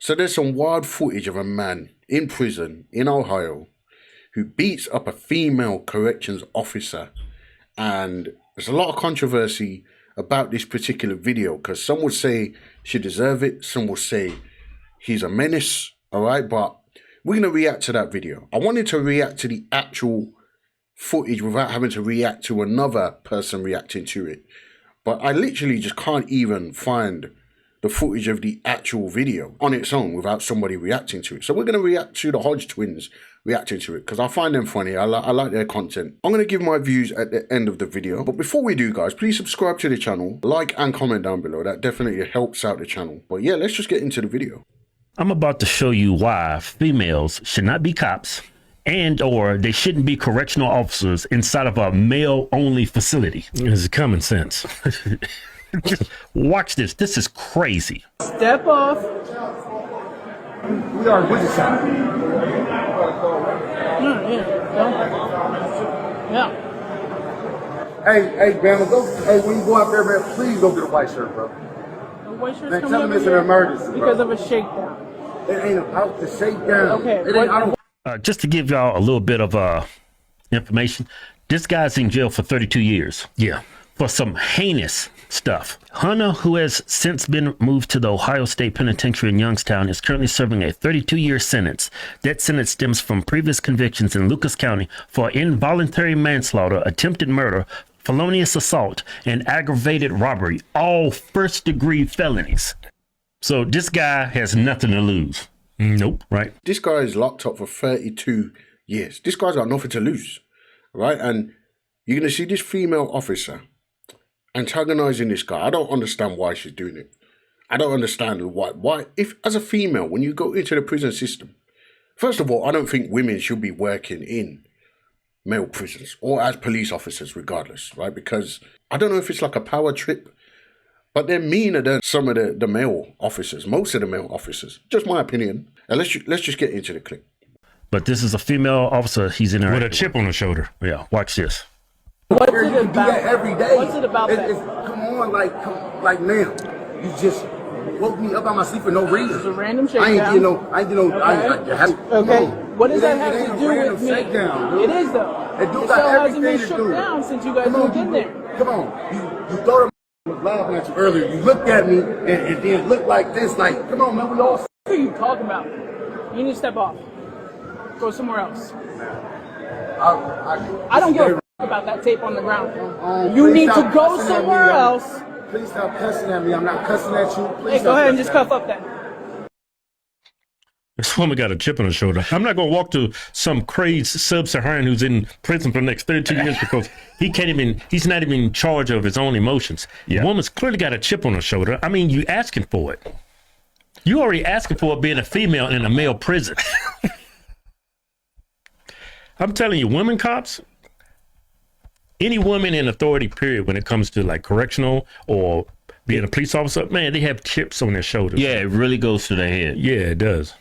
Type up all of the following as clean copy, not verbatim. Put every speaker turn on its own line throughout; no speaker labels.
So there's some wild footage of a man in prison in Ohio who beats up a female corrections officer. And there's a lot of controversy about this particular video because some would say she deserves it. Some will say he's a menace. All right. But we're going to react to that video. I wanted to react to the actual footage without having to react to another person reacting to it. But I literally just can't even find the footage of the actual video on its own without somebody reacting to it. So we're going to react to the Hodge twins reacting to it because I find them funny. I like their content. I'm going to give my views at the end of the video. But before we do, guys, please subscribe to the channel, like and comment down below. That definitely helps out the channel. But yeah, let's just get into the video.
I'm about to show you why females should not be cops or they shouldn't be correctional officers inside of a male-only facility. This is common sense. Just watch this. This is crazy.
Step off.
We are with the side.
Yeah.
Hey, Bama, go. Hey, when you go out there, man, please go get a white shirt, bro.
The white shirt's
Man,
coming
tell
over
them it's an
here
emergency,
because
bro.
of a shakedown.
It ain't about the shakedown.
Okay.
It ain't, I don't.
Just to give y'all a little bit of information, this guy's in jail for 32 years. Yeah. For some heinous stuff. Hunter, who has since been moved to the Ohio State Penitentiary in Youngstown, is currently serving a 32-year sentence. That sentence stems from previous convictions in Lucas County for involuntary manslaughter, attempted murder, felonious assault, and aggravated robbery, all first-degree felonies. So this guy has nothing to lose. Nope, right?
This guy is locked up for 32 years. This guy's got nothing to lose, right? And you're going to see this female officer antagonizing this guy. I don't understand why she's doing it. I don't understand why, if as a female, when you go into the prison system, first of all, I don't think women should be working in male prisons or as police officers regardless, right? Because I don't know if it's like a power trip, but they're meaner than some of the male officers, most of the male officers. Just my opinion. And let's just get into the clip.
But this is a female officer. He's in there with a chip on the shoulder. Yeah, watch this.
What's
You
it
do
about?
that every day.
What's it about that?
Come on, like now. You just woke me up out my sleep for no reason.
It's a random
I
shakedown.
ain't get no.
Okay. What does that have to do with me?
Shakedown,
It is though.
It
It
got
still hasn't
everything
been
to
shook
do.
down since you guys
Come
moved
on,
in there.
Come on. You thought I was laughing at you earlier. You looked at me and then looked like this. Like, come on, man. We all.
What are you talking about? You need to step off. Go somewhere else. I don't give a about that tape on the ground. You need to go somewhere else.
Please stop cussing at me. I'm not cussing at you. Please
Hey, go ahead and just cuff up then.
This woman got a chip on her shoulder. I'm not going to walk to some crazed sub-Saharan who's in prison for the next 32 years because he's not even in charge of his own emotions. Yeah. The woman's clearly got a chip on her shoulder. I mean, you asking for it. You already asking for it being a female in a male prison. I'm telling you, women cops, any woman in authority, period, when it comes to like correctional or being a police officer, man, they have chips on their shoulders.
Yeah, it really goes to their head.
Yeah, it does.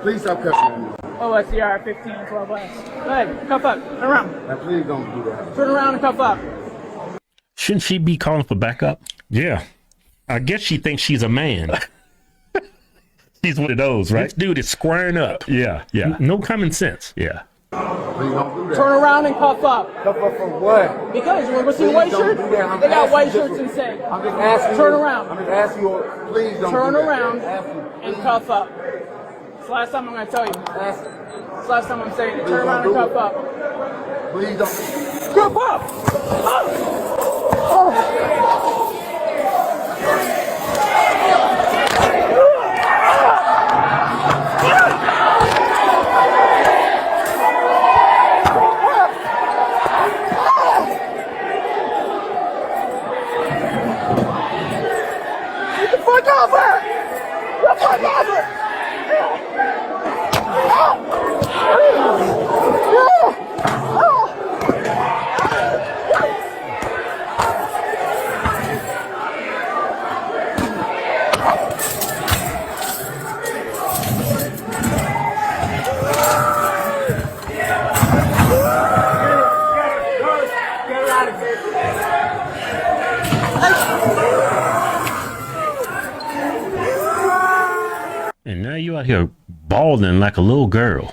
Please stop cussing at me.
OSCR 15 and 12 less. Go ahead, cuff up. Turn around.
Now, please don't do that.
Turn around and cuff up.
Shouldn't she be calling for backup? Yeah. I guess she thinks she's a man. She's one of those, right? This dude is squaring up. Yeah, yeah. No common sense. Yeah.
Please don't do that.
Turn around and cuff up.
Cuff up for what?
Because you want to go see the white shirts? They got white shirts and say.
I'm just asking
Turn
you.
around.
I'm just asking you. Please don't
Turn
do that.
around
Ask you,
and
please.
cuff up. It's the last time I'm going to tell you.
Ask-
It's the last time I'm saying it.
Please
Turn around and
don't
cuff
do
up.
Please don't.
Cuff up! Get the fuck off her! Get the fuck off her!
And now you out here bawling like a little girl.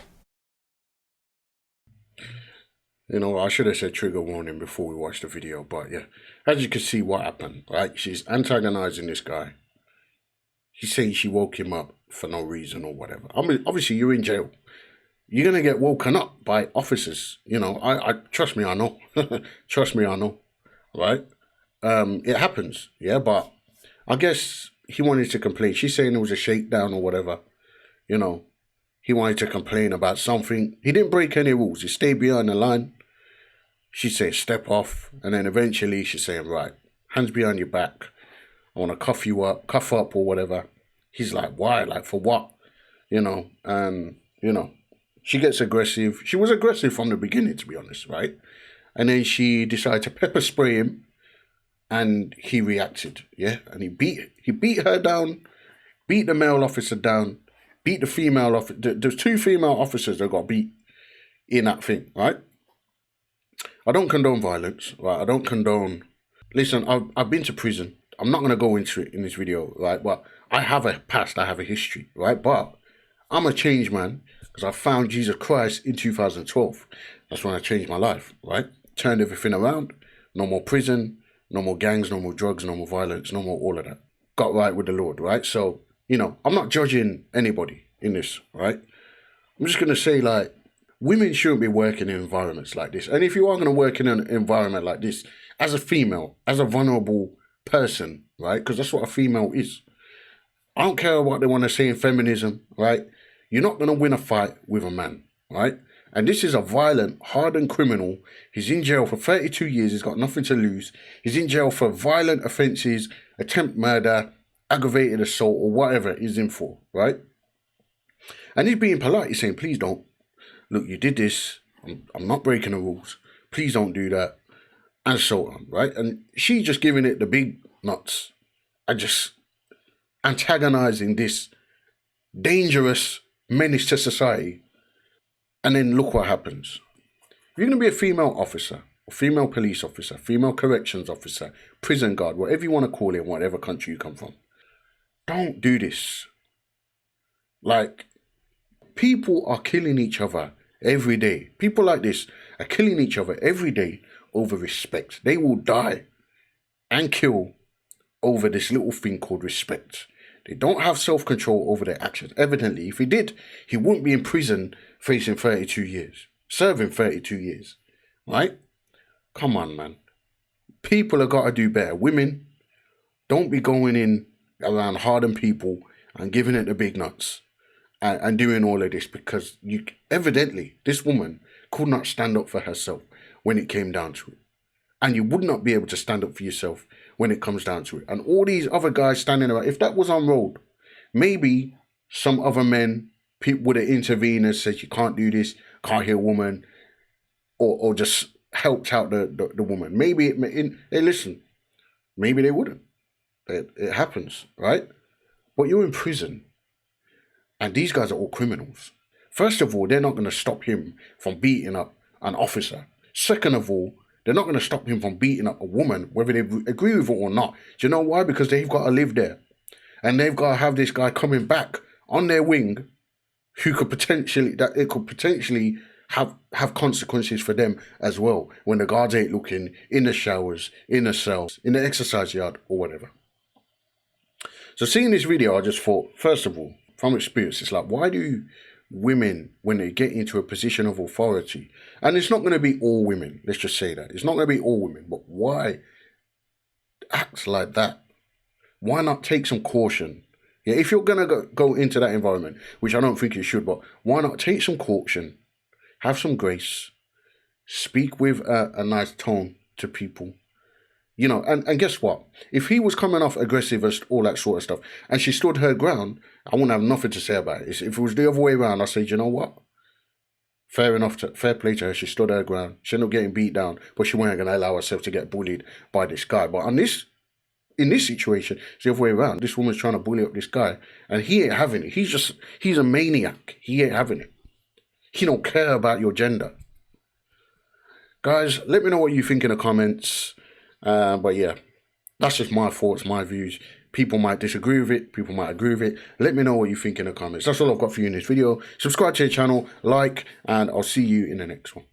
You know, I should have said trigger warning before we watched the video, but yeah, as you can see what happened, right? She's antagonizing this guy. She's saying she woke him up for no reason or whatever. I mean, obviously you're in jail. You're gonna get woken up by officers. You know, I trust me, I know. Trust me, I know. Right? It happens, yeah, but I guess he wanted to complain. She's saying it was a shakedown or whatever. You know, he wanted to complain about something. He didn't break any rules. He stayed behind the line. She said, step off. And then eventually she's saying, right, hands behind your back. I want to cuff up or whatever. He's like, why? Like, for what? You know, she gets aggressive. She was aggressive from the beginning, to be honest, right? And then she decided to pepper spray him, and he reacted, yeah? And he beat her down, beat the male officer down, beat the female officer. There's two female officers that got beat in that thing, right? I don't condone violence, right? I don't condone... Listen, I've been to prison. I'm not going to go into it in this video, right? But I have a past, I have a history, right? But I'm a changed man because I found Jesus Christ in 2012. That's when I changed my life, right? Turned everything around. No more prison, no more gangs, no more drugs, no more violence, no more all of that. Got right with the Lord, right? So, you know, I'm not judging anybody in this, right? I'm just going to say, like, women shouldn't be working in environments like this. And if you are going to work in an environment like this, as a female, as a vulnerable person, right? Because that's what a female is. I don't care what they want to say in feminism, right? You're not going to win a fight with a man, right? And this is a violent, hardened criminal. He's in jail for 32 years. He's got nothing to lose. He's in jail for violent offences, attempt murder, aggravated assault, or whatever he's in for, right? And he's being polite. He's saying, please don't. Look, you did this. I'm not breaking the rules. Please don't do that. And so on, right? And she's just giving it the big nuts and just antagonizing this dangerous menace to society. And then look what happens. If you're going to be a female officer, or female police officer, female corrections officer, prison guard, whatever you want to call it, whatever country you come from, don't do this. Like, people are killing each other every day. People like this are killing each other every day over respect. They will die and kill over this little thing called respect. They don't have self-control over their actions. Evidently, if he did, he wouldn't be in prison facing 32 years, serving 32 years, right? Come on, man. People have got to do better. Women, don't be going in around hardened people and giving it the big nuts and doing all of this, because you evidently, this woman could not stand up for herself when it came down to it. And you would not be able to stand up for yourself when it comes down to it. And all these other guys standing around, if that was on road, maybe some other men, people would have intervened and said, you can't do this, can't hit a woman, or just helped out the woman. Maybe, hey, listen, maybe they wouldn't. It happens, right? But you're in prison, and these guys are all criminals. First of all, they're not going to stop him from beating up an officer. Second of all, they're not going to stop him from beating up a woman, whether they agree with it or not. Do you know why? Because they've got to live there. And they've got to have this guy coming back on their wing who could potentially, that it could potentially have consequences for them as well when the guards ain't looking, in the showers, in the cells, in the exercise yard, or whatever. So seeing this video, I just thought, first of all, from experience, it's like, why do women, when they get into a position of authority, and it's not going to be all women, let's just say that, it's not going to be all women, but why act like that? Why not take some caution? Yeah, if you're going to go into that environment, which I don't think you should, but why not take some caution, have some grace, speak with a nice tone to people, you know, and guess what? If he was coming off aggressive and all that sort of stuff, and she stood her ground, I wouldn't have nothing to say about it. If it was the other way around, I'd say, you know what? Fair enough, fair play to her. She stood her ground. She ended up getting beat down, but she wasn't going to allow herself to get bullied by this guy. But in this situation, it's the other way around. This woman's trying to bully up this guy, and he ain't having it. He's a maniac. He ain't having it. He don't care about your gender. Guys, let me know what you think in the comments. But yeah, that's just my thoughts, my views. People might disagree with it. People might agree with it. Let me know what you think in the comments. That's all I've got for you in this video. Subscribe to the channel, like, and I'll see you in the next one.